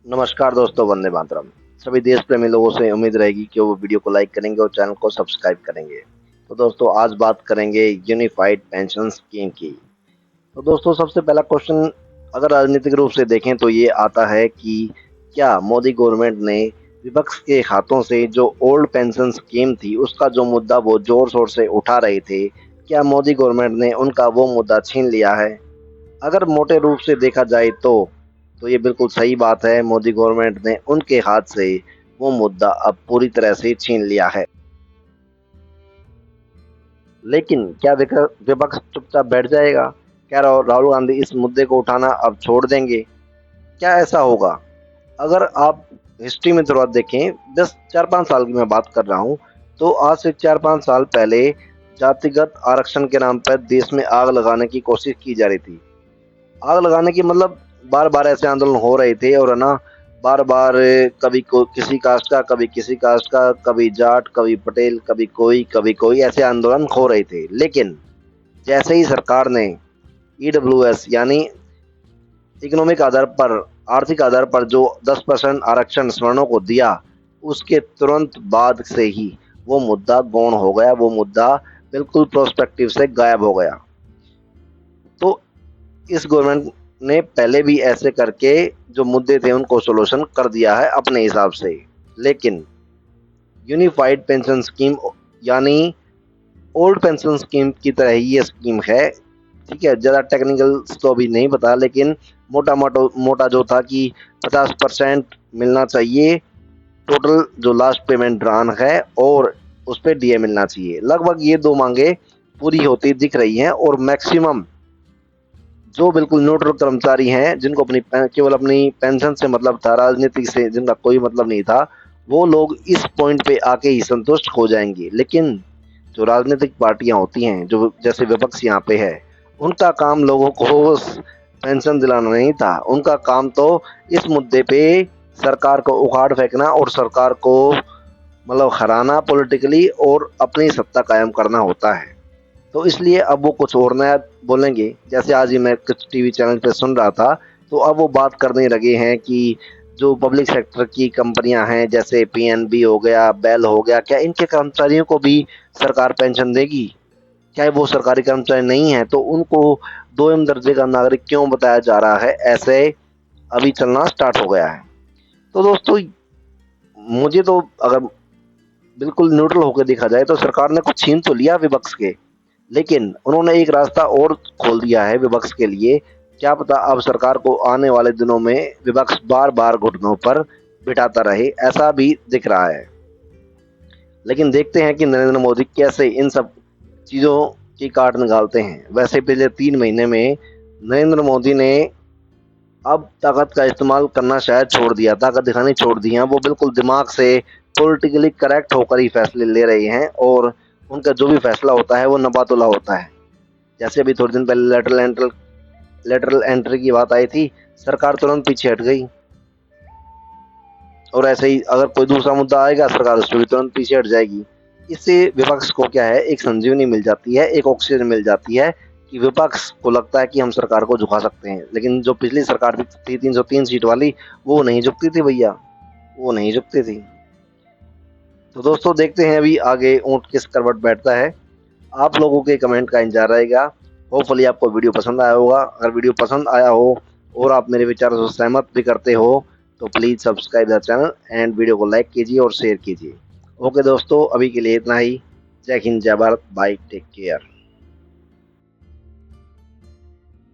नमस्कार दोस्तों, वंदे मातरम। सभी देश प्रेमी लोगों से उम्मीद रहेगी कि वो वीडियो को लाइक करेंगे और चैनल को सब्सक्राइब करेंगे। तो दोस्तों आज बात करेंगे यूनिफाइड पेंशन स्कीम की। तो दोस्तों सबसे पहला क्वेश्चन अगर राजनीतिक रूप से देखें तो ये आता है कि क्या मोदी गवर्नमेंट ने विपक्ष के हाथों से जो ओल्ड पेंशन स्कीम थी उसका जो मुद्दा वो जोर शोर से उठा रहे थे, क्या मोदी गवर्नमेंट ने उनका वो मुद्दा छीन लिया है? अगर मोटे रूप से देखा जाए तो ये बिल्कुल सही बात है। मोदी गवर्नमेंट ने उनके हाथ से वो मुद्दा अब पूरी तरह से छीन लिया है। लेकिन क्या विपक्ष चुपचाप बैठ जाएगा? क्या राहुल गांधी इस मुद्दे को उठाना अब छोड़ देंगे? क्या ऐसा होगा? अगर आप हिस्ट्री में थोड़ा देखें, 10 4 5 साल की मैं बात कर रहा हूँ, तो आज से 4 5 साल पहले जातिगत आरक्षण के नाम पर देश में आग लगाने की कोशिश की जा रही थी। आग लगाने की मतलब बार बार ऐसे आंदोलन हो रहे थे और है ना, बार बार कभी किसी कास्ट का, कभी किसी कास्ट का, कभी जाट, कभी पटेल, कभी कोई ऐसे आंदोलन हो रहे थे। लेकिन जैसे ही सरकार ने ईडब्ल्यूएस यानी इकोनॉमिक आधार पर, आर्थिक आधार पर जो 10% आरक्षण सवर्णों को दिया, उसके तुरंत बाद से ही वो मुद्दा गौण हो गया। वो मुद्दा बिल्कुल प्रोस्पेक्टिव से गायब हो गया। तो इस गवर्नमेंट ने पहले भी ऐसे करके जो मुद्दे थे उनको सोल्यूशन कर दिया है अपने हिसाब से। लेकिन यूनिफाइड पेंशन स्कीम यानी ओल्ड पेंशन स्कीम की तरह ही ये स्कीम है। ठीक है, ज़्यादा टेक्निकल तो अभी नहीं पता, लेकिन मोटा जो था कि 50% मिलना चाहिए टोटल जो लास्ट पेमेंट ड्रान है, और उस पर डीए मिलना चाहिए। लगभग ये दो मांगे पूरी होती दिख रही हैं। और मैक्सिमम जो बिल्कुल न्यूट्रल कर्मचारी हैं, जिनको केवल अपनी पेंशन से मतलब था, राजनीति से जिनका कोई मतलब नहीं था, वो लोग इस पॉइंट पे आके ही संतुष्ट हो जाएंगे। लेकिन जो राजनीतिक पार्टियां होती हैं, जो जैसे विपक्ष यहाँ पे है, उनका काम लोगों को पेंशन दिलाना नहीं था। उनका काम तो इस मुद्दे पे सरकार को उखाड़ फेंकना और सरकार को मतलब हराना पॉलिटिकली और अपनी सत्ता कायम करना होता है। तो इसलिए अब वो कुछ और नया बोलेंगे। जैसे आज ही मैं कुछ टीवी चैनल पे सुन रहा था, तो अब वो बात करने लगे हैं कि जो पब्लिक सेक्टर की कंपनियां हैं, जैसे पीएनबी हो गया, बेल हो गया, क्या इनके कर्मचारियों को भी सरकार पेंशन देगी? क्या वो सरकारी कर्मचारी नहीं है तो उनको दो एम दर्जे का नागरिक क्यों बताया जा रहा है? ऐसे अभी चलना स्टार्ट हो गया है। तो दोस्तों मुझे तो अगर बिल्कुल न्यूट्रल होकर देखा जाए तो सरकार ने कुछ छीन तो लिया विपक्ष के, लेकिन उन्होंने एक रास्ता और खोल दिया है विपक्ष के लिए। क्या पता अब सरकार को आने वाले दिनों में विपक्ष बार बार घुटनों पर बिठाता रहे, ऐसा भी दिख रहा है। लेकिन देखते हैं कि नरेंद्र मोदी कैसे इन सब चीज़ों की काट निकालते हैं। वैसे पिछले 3 महीने में नरेंद्र मोदी ने अब ताकत का इस्तेमाल करना शायद छोड़ दिया, ताकत दिखानी छोड़ दी है। वो बिल्कुल दिमाग से पॉलिटिकली करेक्ट होकर ही फैसले ले रहे हैं, और उनका जो भी फैसला होता है वो नबातुल्ला होता है। जैसे अभी थोड़े दिन पहले लेटरल एंट्री की बात आई थी, सरकार तुरंत पीछे हट गई। और ऐसे ही अगर कोई दूसरा मुद्दा आएगा, सरकार उस पर भी तुरंत पीछे हट जाएगी। इससे विपक्ष को क्या है, एक संजीवनी मिल जाती है, एक ऑक्सीजन मिल जाती है कि विपक्ष को लगता है कि हम सरकार को झुका सकते हैं। लेकिन जो पिछली सरकार थी 303 सीट वाली, वो नहीं झुकती थी भैया, वो नहीं झुकती थी। तो दोस्तों देखते हैं अभी आगे ऊंट किस करवट बैठता है। आप लोगों के कमेंट का इंतजार रहेगा। होपफुली आपको वीडियो पसंद आया होगा। अगर वीडियो पसंद आया हो और आप मेरे विचारों से सहमत भी करते हो तो please subscribe the channel and video को लाइक कीजिए और शेयर कीजिए। ओके दोस्तों, अभी के लिए इतना ही। जय हिंद, जय भारत, बाय, टेक केयर।